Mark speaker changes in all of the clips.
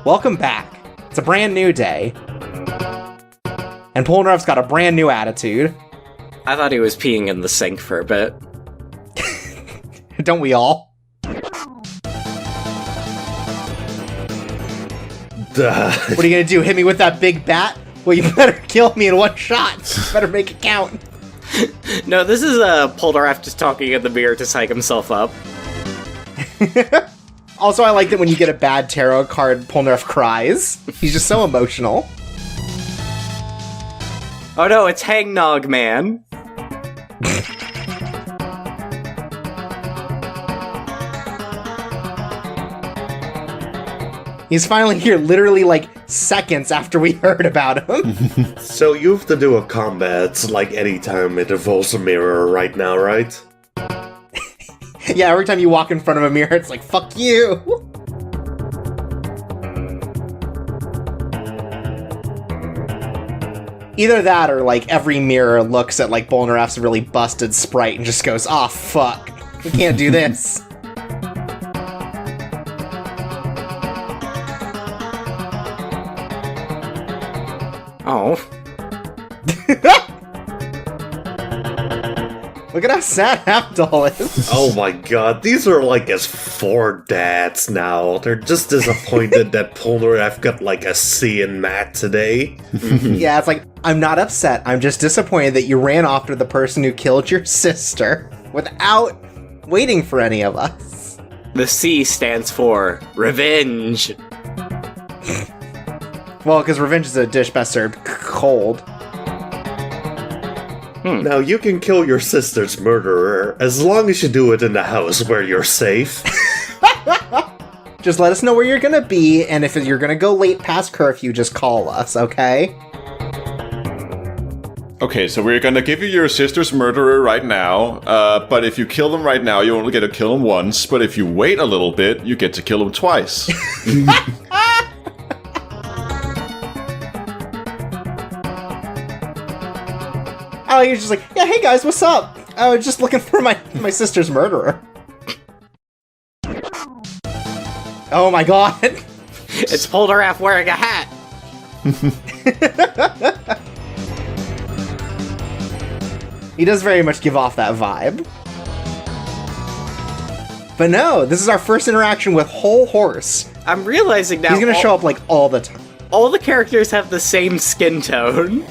Speaker 1: Welcome back. It's a brand new day. And Polnareff's got a brand new attitude.
Speaker 2: I thought he was peeing in the sink for a bit.
Speaker 1: Don't we all? What are you gonna do? Hit me with that big bat? Well, you better kill me in one shot. You better make it count.
Speaker 2: No, this is Polnareff just talking in the mirror to psych himself up.
Speaker 1: Also, I like that when you get a bad tarot card, Polnareff cries. He's just so emotional.
Speaker 2: Oh no, it's Hangnog Man.
Speaker 1: He's finally here literally like seconds after we heard about him.
Speaker 3: So you have to do a combat like anytime it involves a mirror right now, right?
Speaker 1: Yeah, every time you walk in front of a mirror, it's like, fuck you! Either that or like every mirror looks at like Polnareff's really busted sprite and just goes, "Aw, fuck. We can't do this."
Speaker 2: Oh.
Speaker 1: Look at how sad Abdul is.
Speaker 3: Oh my god, these are like his 4 dads now. They're just disappointed that Polnareff got like a C in math today.
Speaker 1: Yeah, it's like, I'm not upset. I'm just disappointed that you ran after the person who killed your sister without waiting for any of us.
Speaker 2: The C stands for revenge.
Speaker 1: Well, because revenge is a dish best served cold.
Speaker 3: Now, you can kill your sister's murderer as long as you do it in the house where you're safe.
Speaker 1: Just let us know where you're gonna be, and if you're gonna go late past curfew, just call us, okay?
Speaker 4: Okay, so we're gonna give you your sister's murderer right now, but if you kill them right now, you only get to kill them once, but if you wait a little bit, you get to kill them twice.
Speaker 1: Oh, you're just like, yeah, hey guys, what's up? I was just looking for my sister's murderer. Oh my god.
Speaker 2: It's Polnareff wearing a hat.
Speaker 1: He does very much give off that vibe. But no, this is our first interaction with Whole Horse.
Speaker 2: I'm realizing now
Speaker 1: He's gonna show up like all the time.
Speaker 2: all the characters have the same skin tone.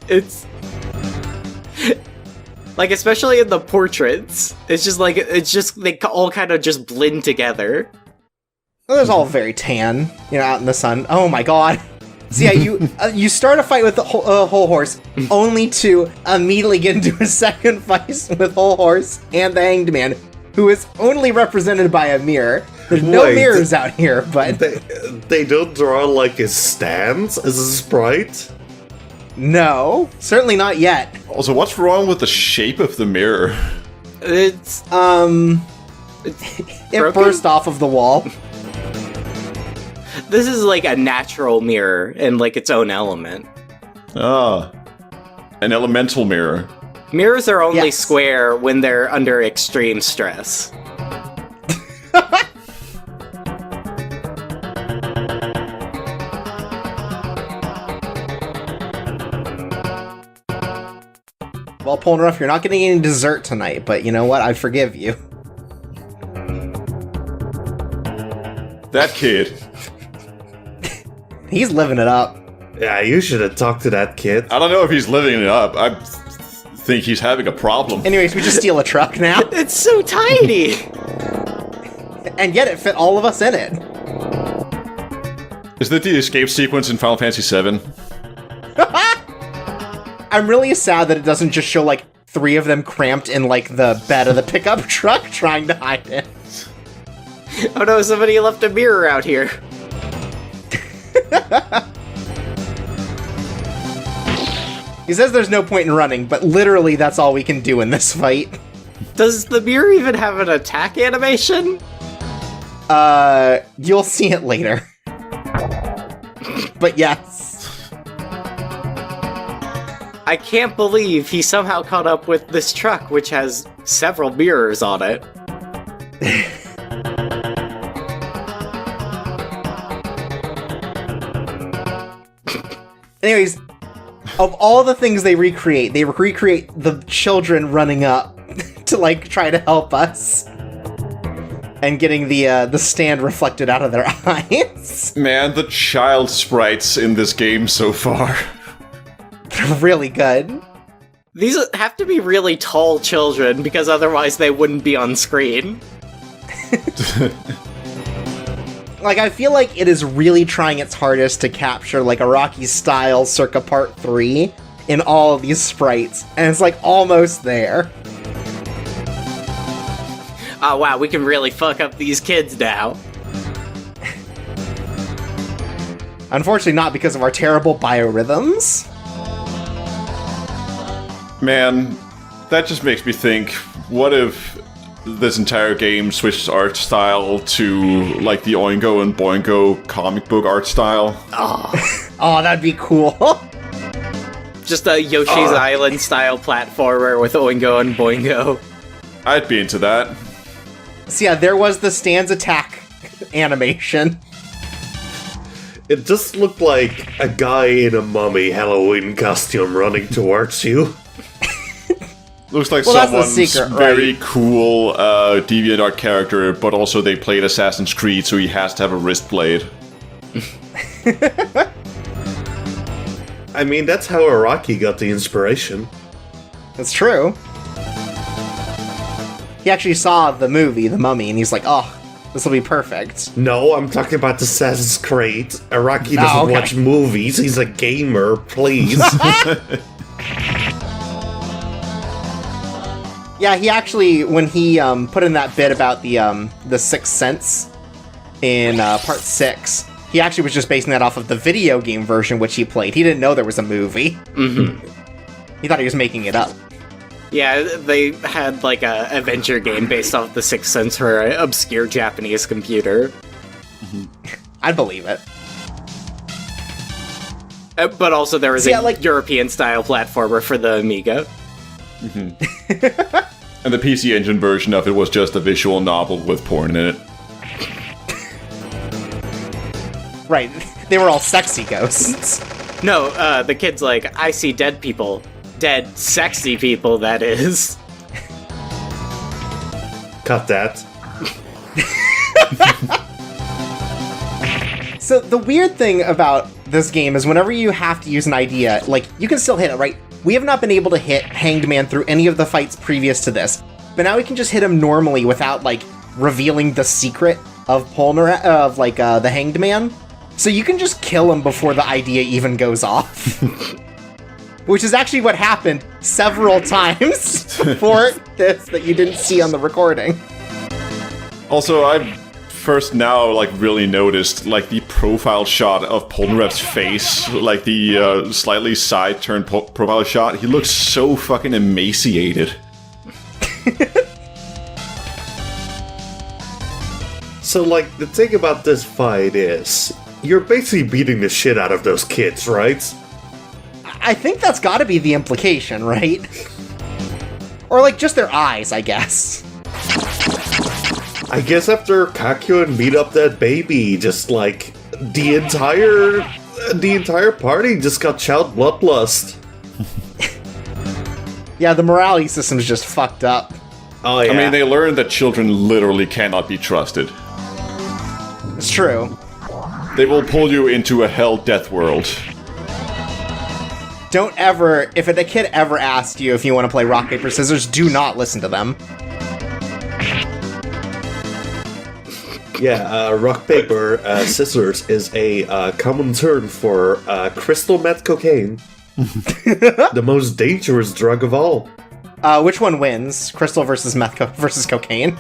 Speaker 2: It's like, especially in the portraits, it's just they all kind of just blend together.
Speaker 1: Well, they're all very tan, out in the sun. Oh my god. So yeah, you start a fight with the Whole Horse, only to immediately get into a second fight with Whole Horse and the Hanged Man, who is only represented by a mirror. There's no mirrors out here, but...
Speaker 3: They don't draw, like, his stance as a sprite?
Speaker 1: No, certainly not yet.
Speaker 4: Also, what's wrong with the shape of the mirror?
Speaker 2: It's
Speaker 1: it burst off of the wall.
Speaker 2: This is like a natural mirror in like its own element.
Speaker 4: Ah, an elemental mirror.
Speaker 2: Mirrors are only
Speaker 1: Yes.
Speaker 2: square when they're under extreme stress.
Speaker 1: Well, Polnareff, you're not getting any dessert tonight, but you know what? I forgive you.
Speaker 4: That kid.
Speaker 1: He's living it up.
Speaker 3: Yeah, you should have talked to that kid.
Speaker 4: I don't know if he's living it up. I think he's having a problem.
Speaker 1: Anyways, we just steal a truck now.
Speaker 2: It's so tiny!
Speaker 1: And yet it fit all of us in it.
Speaker 4: Is that the escape sequence in Final Fantasy VII?
Speaker 1: I'm really sad that it doesn't just show, like, 3 of them cramped in, like, the bed of the pickup truck trying to hide it.
Speaker 2: Oh no, somebody left a mirror out here.
Speaker 1: He says there's no point in running, but literally that's all we can do in this fight.
Speaker 2: Does the mirror even have an attack animation?
Speaker 1: You'll see it later. But yes.
Speaker 2: I can't believe he somehow caught up with this truck, which has several mirrors on it.
Speaker 1: Anyways, of all the things they recreate the children running up to, like, try to help us. And getting the stand reflected out of their eyes.
Speaker 4: Man, the child sprites in this game so far.
Speaker 1: They're really good.
Speaker 2: These have to be really tall children, because otherwise they wouldn't be on screen.
Speaker 1: Like, I feel like it is really trying its hardest to capture, like, a Rocky style circa part 3 in all of these sprites, and it's, like, almost there.
Speaker 2: Oh wow, we can really fuck up these kids now.
Speaker 1: Unfortunately not because of our terrible biorhythms.
Speaker 4: Man, that just makes me think, what if this entire game switched art style to, like, the Oingo and Boingo comic book art style?
Speaker 1: Oh, that'd be cool.
Speaker 2: Just a Yoshi's Island style platformer with Oingo and Boingo.
Speaker 4: I'd be into that.
Speaker 1: So yeah, there was the stands attack animation.
Speaker 3: It just looked like a guy in a mummy Halloween costume running towards you.
Speaker 4: Looks like
Speaker 1: Well, that's the
Speaker 4: someone's
Speaker 1: secret,
Speaker 4: very
Speaker 1: right?
Speaker 4: cool DeviantArt character, but also they played Assassin's Creed, so he has to have a wrist blade.
Speaker 3: I mean, that's how Araki got the inspiration.
Speaker 1: That's true. He actually saw the movie, The Mummy, and he's like, oh, this will be perfect.
Speaker 3: No, I'm talking about Assassin's Creed. Araki doesn't watch movies, he's a gamer, please.
Speaker 1: Yeah, he actually, when he put in that bit about the Sixth Sense in part 6, he actually was just basing that off of the video game version which he played. He didn't know there was a movie. Mm-hmm. He thought he was making it up.
Speaker 2: Yeah, they had like a adventure game based off the Sixth Sense for an obscure Japanese computer.
Speaker 1: I'd believe it.
Speaker 2: But also there was a European-style platformer for the Amiga.
Speaker 4: Mm-hmm. And the PC Engine version of it was just a visual novel with porn in it.
Speaker 1: Right, they were all sexy ghosts.
Speaker 2: No, the kid's like, I see dead people. Dead, sexy people, that is.
Speaker 3: Cut that.
Speaker 1: So the weird thing about this game is whenever you have to use an idea, like, you can still hit it, right? We have not been able to hit Hanged Man through any of the fights previous to this, but now we can just hit him normally without, like, revealing the secret of the Hanged Man. So you can just kill him before the idea even goes off. Which is actually what happened several times for this that you didn't see on the recording.
Speaker 4: Also, I've first now, like, really noticed, like, the profile shot of Polnareff's face, like, the slightly side-turned profile shot. He looks so fucking emaciated.
Speaker 3: So, like, the thing about this fight is, you're basically beating the shit out of those kids, right?
Speaker 1: I think that's gotta be the implication, right? Or, like, just their eyes, I guess.
Speaker 3: I guess after Kakyoin beat up that baby, just, like, the entire party just got child bloodlust.
Speaker 1: Yeah, the morality system's just fucked up.
Speaker 3: Oh, yeah.
Speaker 4: I mean, they learned that children literally cannot be trusted.
Speaker 1: It's true.
Speaker 4: They will pull you into a hell-death world.
Speaker 1: Don't ever, if a kid ever asks you if you want to play rock, paper, scissors, do not listen to them.
Speaker 3: Yeah, rock, paper, scissors is a common term for crystal meth cocaine. The most dangerous drug of all.
Speaker 1: Which one wins? Crystal versus versus cocaine?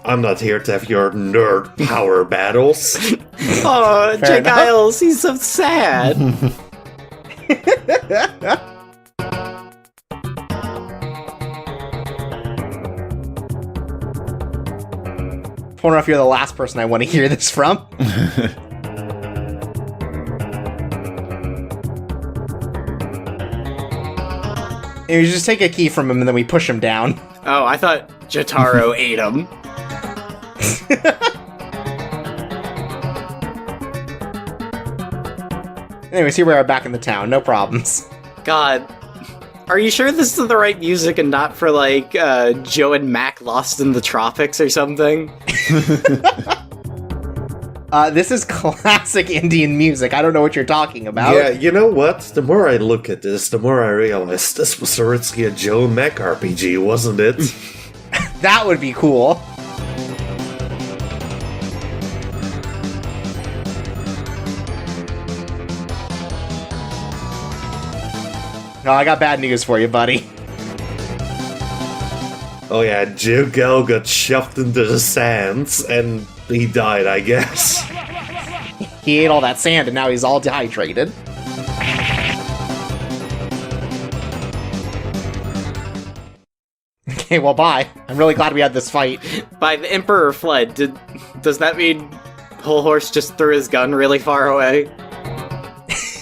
Speaker 3: I'm not here to have your nerd power battles.
Speaker 2: Oh, Jake
Speaker 1: enough.
Speaker 2: Isles, he's so sad.
Speaker 1: I wonder if you're the last person I want to hear this from. And you just take a key from him and then we push him down.
Speaker 2: Oh, I thought Jotaro ate him.
Speaker 1: Anyways, here we are back in the town. No problems.
Speaker 2: God. Are you sure this is the right music and not for, like, Joe and Mac Lost in the Tropics or something?
Speaker 1: This is classic Indian music. I don't know what you're talking about.
Speaker 3: Yeah, you know what? The more I look at this, the more I realize this was originally a Joe and Mac RPG, wasn't it?
Speaker 1: That would be cool. No, I got bad news for you, buddy.
Speaker 3: Oh yeah, Jojo got shoved into the sands, and he died, I guess.
Speaker 1: He ate all that sand, and now he's all dehydrated. Okay, well, bye. I'm really glad we had this fight.
Speaker 2: By the Emperor fled, does that mean Whole Horse just threw his gun really far away?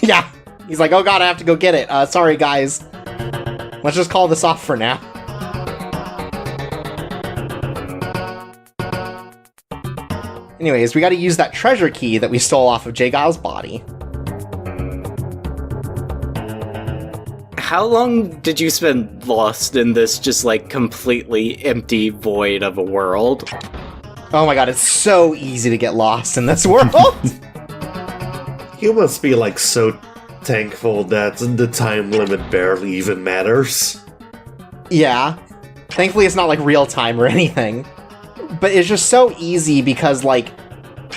Speaker 1: Yeah. He's like, oh god, I have to go get it. Sorry, guys. Let's just call this off for now. Anyways, we gotta use that treasure key that we stole off of Jay Giles' body.
Speaker 2: How long did you spend lost in this just, like, completely empty void of a world?
Speaker 1: Oh my god, it's so easy to get lost in this world!
Speaker 3: You must be, like, so thankful that the time limit barely even matters.
Speaker 1: Yeah. Thankfully it's not like real time or anything. But it's just so easy because, like,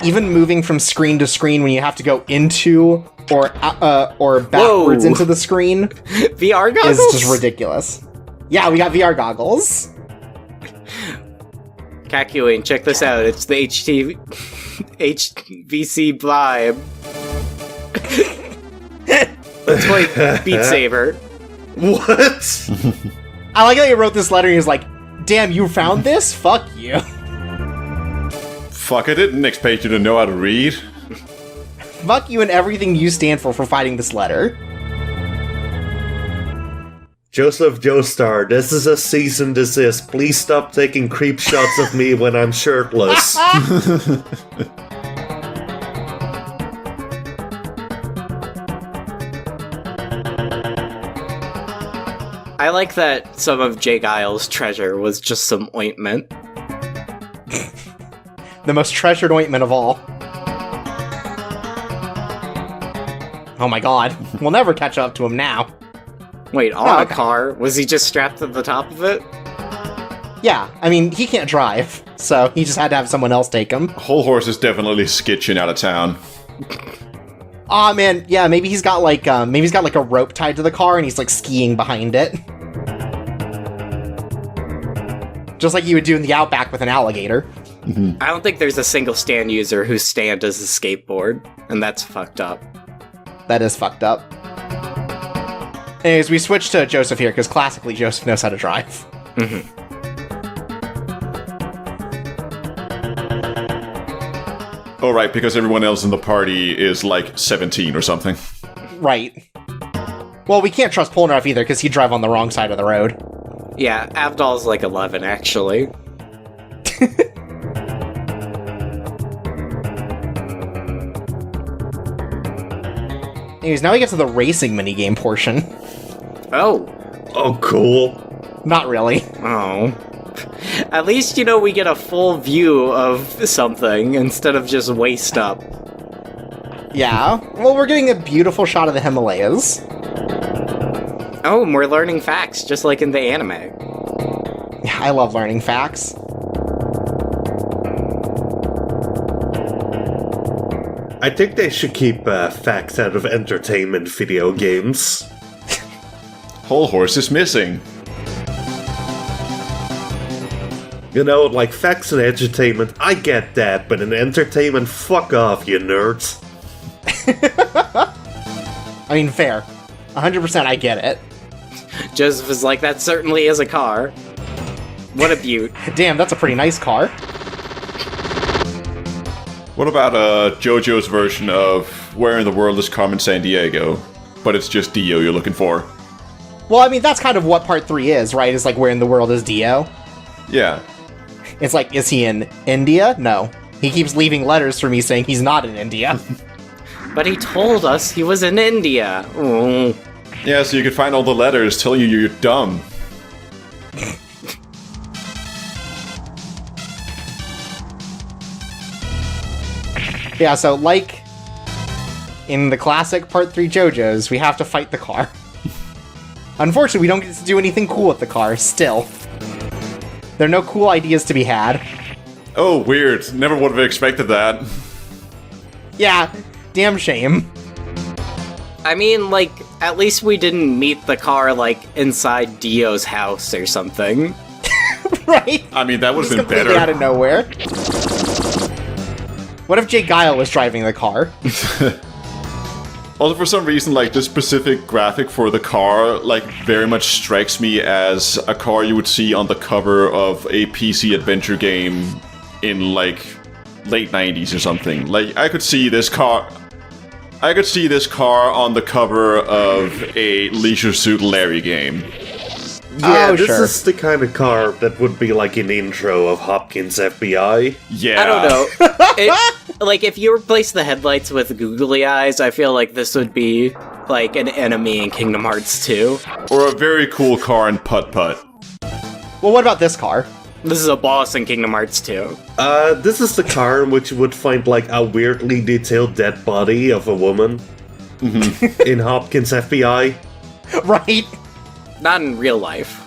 Speaker 1: even moving from screen to screen when you have to go into or backwards
Speaker 2: Whoa.
Speaker 1: into the screen
Speaker 2: VR goggles?
Speaker 1: is just ridiculous. Yeah, we got VR goggles.
Speaker 2: Kakyoin, check this out. It's the HVC vibe. Let's play Beat Saber.
Speaker 3: What?
Speaker 1: I like how he wrote this letter and he was like, damn, you found this? Fuck you.
Speaker 4: Fuck, I didn't expect you to know how to read.
Speaker 1: Fuck you and everything you stand for fighting this letter.
Speaker 3: Joseph Joestar, this is a cease and desist. Please stop taking creep shots of me when I'm shirtless.
Speaker 2: I like that some of Jay Giles' treasure was just some ointment.
Speaker 1: The most treasured ointment of all. Oh my god. We'll never catch up to him now.
Speaker 2: Wait, on
Speaker 1: Oh,
Speaker 2: a
Speaker 1: okay.
Speaker 2: car? Was he just strapped to the top of it?
Speaker 1: Yeah, I mean, he can't drive, so he just had to have someone else take him.
Speaker 4: Whole Horse is definitely skitching out of town.
Speaker 1: Aw, man, yeah, maybe he's got like a rope tied to the car and he's like skiing behind it. Just like you would do in the Outback with an alligator.
Speaker 2: I don't think there's a single stand user whose stand is a skateboard, and that's fucked up.
Speaker 1: That is fucked up. Anyways, we switched to Joseph here, because classically Joseph knows how to drive.
Speaker 4: Oh, right, because everyone else in the party is like 17 or something.
Speaker 1: Right. Well, we can't trust Polnareff either, because he'd drive on the wrong side of the road.
Speaker 2: Yeah, Avdol's like 11, actually.
Speaker 1: Anyways, now we get to the racing minigame portion.
Speaker 2: Oh.
Speaker 3: Oh, cool.
Speaker 1: Not really.
Speaker 2: Oh. At least, we get a full view of something instead of just waist up.
Speaker 1: Yeah. Well, we're getting a beautiful shot of the Himalayas.
Speaker 2: Oh, and we're learning facts, just like in the anime.
Speaker 1: Yeah, I love learning facts.
Speaker 3: I think they should keep facts out of entertainment video games.
Speaker 4: Whole Horse is missing.
Speaker 3: Like facts and entertainment, I get that, but in entertainment, fuck off, you nerds.
Speaker 1: I mean, fair. 100% I get it.
Speaker 2: Joseph is like, that certainly is a car. What a beaut.
Speaker 1: Damn, that's a pretty nice car.
Speaker 4: What about Jojo's version of Where in the World is Carmen Sandiego? But it's just Dio you're looking for.
Speaker 1: Well, I mean, that's kind of what part 3 is, right? It's like, where in the world is Dio?
Speaker 4: Yeah.
Speaker 1: It's like, is he in India? No. He keeps leaving letters for me saying he's not in India.
Speaker 2: But he told us he was in India. Mm.
Speaker 4: Yeah, so you could find all the letters telling you you're dumb.
Speaker 1: Yeah, so like in the classic Part 3 JoJo's, we have to fight the car. Unfortunately, we don't get to do anything cool with the car, still. There are no cool ideas to be had.
Speaker 4: Oh, weird. Never would have expected that.
Speaker 1: Yeah, damn shame.
Speaker 2: I mean, like, at least we didn't meet the car, like, inside Dio's house or something.
Speaker 1: Right?
Speaker 4: I mean, that would have been
Speaker 1: Completely
Speaker 4: better.
Speaker 1: out of nowhere. What if Jay Guile was driving the car?
Speaker 4: Also, for some reason, like, this specific graphic for the car, like, very much strikes me as a car you would see on the cover of a PC adventure game in, like, late 90s or something. Like, I could see this car on the cover of a Leisure Suit Larry game.
Speaker 3: Yeah,
Speaker 1: Oh,
Speaker 3: this
Speaker 1: sure.
Speaker 3: is the kind of car that would be like an intro of Hopkins FBI.
Speaker 4: Yeah.
Speaker 2: I don't know. Like, if you replace the headlights with googly eyes, I feel like this would be, like, an enemy in Kingdom Hearts 2.
Speaker 4: Or a very cool car in Putt Putt.
Speaker 1: Well, what about this car?
Speaker 2: This is a boss in Kingdom Hearts 2.
Speaker 3: This is the car in which you would find like a weirdly detailed dead body of a woman in Hopkins FBI.
Speaker 1: Right?
Speaker 2: Not in real life.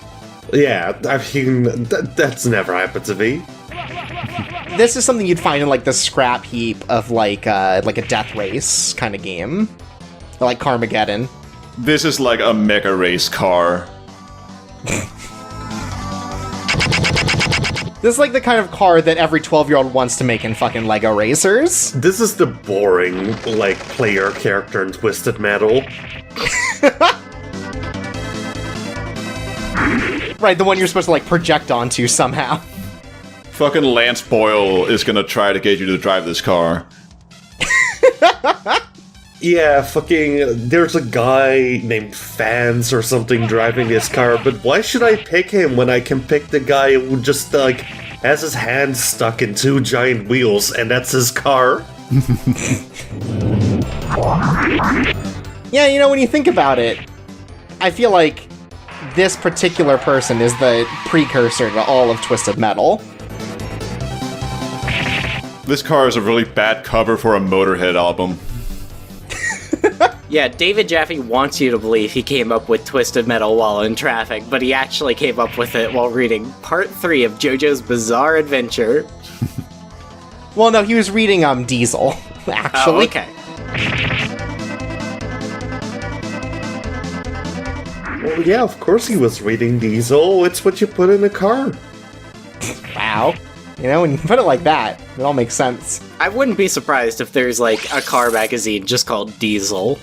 Speaker 3: Yeah, I mean, that's never happened to me.
Speaker 1: This is something you'd find in, like, the scrap heap of, like a death race kind of game. Or, like, Carmageddon.
Speaker 4: This is like a mega race car.
Speaker 1: This is, like, the kind of car that every 12-year-old wants to make in fucking Lego Racers.
Speaker 3: This is the boring, like, player character in Twisted Metal.
Speaker 1: Right, the one you're supposed to, like, project onto somehow.
Speaker 4: Fucking Lance Boyle is gonna try to get you to drive this car.
Speaker 3: Yeah, fucking, there's a guy named Fans or something driving this car, but why should I pick him when I can pick the guy who just, like, has his hands stuck in two giant wheels, and that's his car?
Speaker 1: Yeah, you know, when you think about it, I feel like this particular person is the precursor to all of Twisted Metal.
Speaker 4: This car is a really bad cover for a Motorhead album.
Speaker 2: Yeah, David Jaffe wants you to believe he came up with Twisted Metal while in traffic, but he actually came up with it while reading Part 3 of JoJo's Bizarre Adventure.
Speaker 1: Well, no, he was reading Diesel, actually.
Speaker 2: Oh, okay.
Speaker 3: Well, yeah, of course he was reading Diesel. It's what you put in a car.
Speaker 1: Wow. You know, when you put it like that, it all makes sense.
Speaker 2: I wouldn't be surprised if there's, like, a car magazine just called Diesel.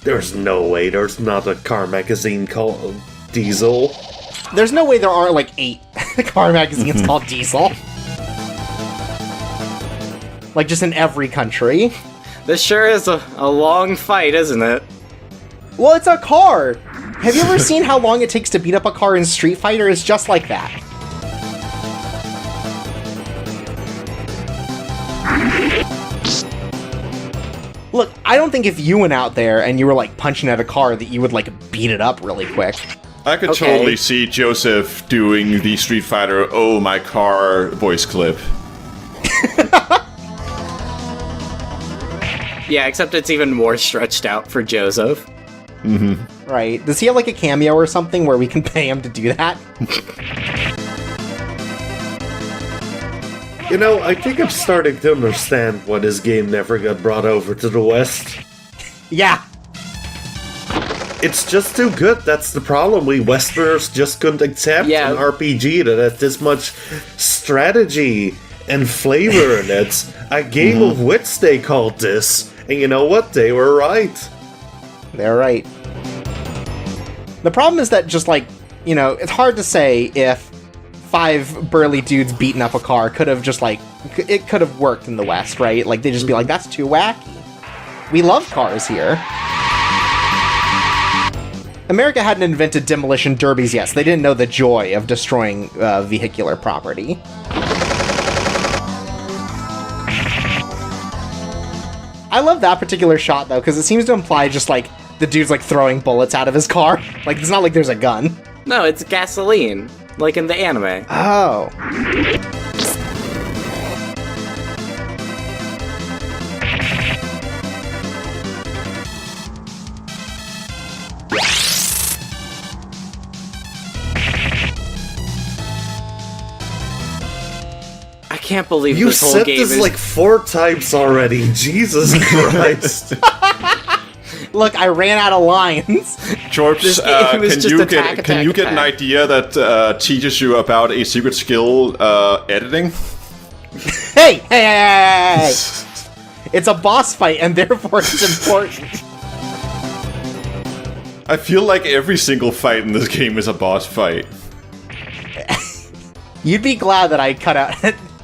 Speaker 3: There's no way there's not a car magazine called Diesel.
Speaker 1: There's no way there aren't, like, 8 car magazines called Diesel. Like, just in every country.
Speaker 2: This sure is a long fight, isn't it?
Speaker 1: Well, it's a car! Have you ever seen how long it takes to beat up a car in Street Fighter? It's just like that. Look, I don't think if you went out there and you were, like, punching at a car that you would, like, beat it up really quick.
Speaker 4: I could
Speaker 2: Okay.
Speaker 4: totally see Joseph doing the Street Fighter "Oh my car" voice clip.
Speaker 2: Yeah, except it's even more stretched out for Joseph.
Speaker 1: Right. Does he have, like, a cameo or something where we can pay him to do that?
Speaker 3: You know, I think I'm starting to understand why this game never got brought over to the West.
Speaker 1: Yeah.
Speaker 3: It's just too good, that's the problem. We Westerners just couldn't accept
Speaker 2: Yeah.
Speaker 3: an RPG that had this much strategy and flavor in it. A game of wits, they called this. And you know what? They were right.
Speaker 1: They're right. The problem is that just, like, you know, it's hard to say if 5 burly dudes beating up a car could have just, like, it could have worked in the West, right? Like, they'd just be like, that's too wacky. We love cars here. America hadn't invented demolition derbies yet, so they didn't know the joy of destroying vehicular property. I love that particular shot, though, because it seems to imply just, like, the dude's, like, throwing bullets out of his car. Like, it's not like there's a gun.
Speaker 2: No, it's gasoline, like in the anime.
Speaker 1: Oh.
Speaker 2: I can't believe
Speaker 3: You
Speaker 2: this whole
Speaker 3: said
Speaker 2: game
Speaker 3: this
Speaker 2: is
Speaker 3: like 4 times already. Jesus Christ.
Speaker 1: Look, I ran out of lines.
Speaker 4: Jorps,
Speaker 2: This game was just attack,
Speaker 4: can you get an
Speaker 2: attack.
Speaker 4: idea that teaches you about a secret skill, editing?
Speaker 1: Hey! It's a boss fight, and therefore it's important.
Speaker 4: I feel like every single fight in this game is a boss fight.
Speaker 1: You'd be glad that I cut out...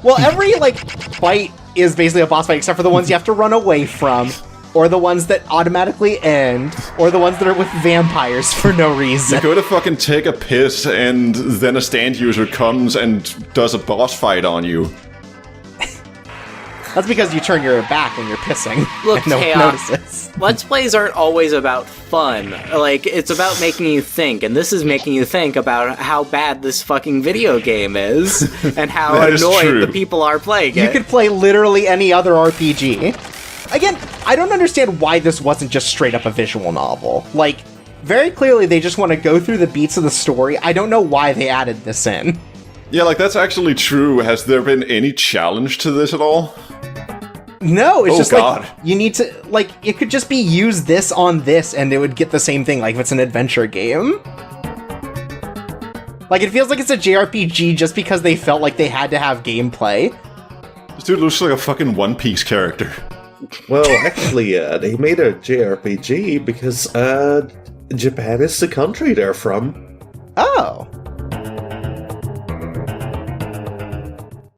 Speaker 1: Well, every, like, fight is basically a boss fight, except for the ones you have to run away from, or the ones that automatically end, or the ones that are with vampires for no reason.
Speaker 4: You go to fucking take a piss, and then a stand user comes and does a boss fight on you.
Speaker 1: That's because you turn your back when you're pissing.
Speaker 2: Look,
Speaker 1: and no one
Speaker 2: Chaos,
Speaker 1: notices.
Speaker 2: Let's Plays aren't always about fun. Like, it's about making you think, and this is making you think about how bad this fucking video game is, and how
Speaker 4: That is
Speaker 2: annoyed
Speaker 4: true.
Speaker 2: the people are playing
Speaker 1: You
Speaker 2: it.
Speaker 1: could play literally any other RPG. Again, I don't understand why this wasn't just straight up a visual novel. Like, very clearly they just want to go through the beats of the story. I don't know why they added this in.
Speaker 4: Yeah, like, that's actually true. Has there been any challenge to this at all?
Speaker 1: No, it's
Speaker 4: Oh,
Speaker 1: just
Speaker 4: God.
Speaker 1: like, you need to, like, it could just be use this on this and it would get the same thing, like if it's an adventure game. Like, it feels like it's a JRPG just because they felt like they had to have gameplay.
Speaker 4: This dude looks like a fucking One Piece character.
Speaker 3: Well, actually, they made a JRPG because Japan is the country they're from.
Speaker 1: Oh.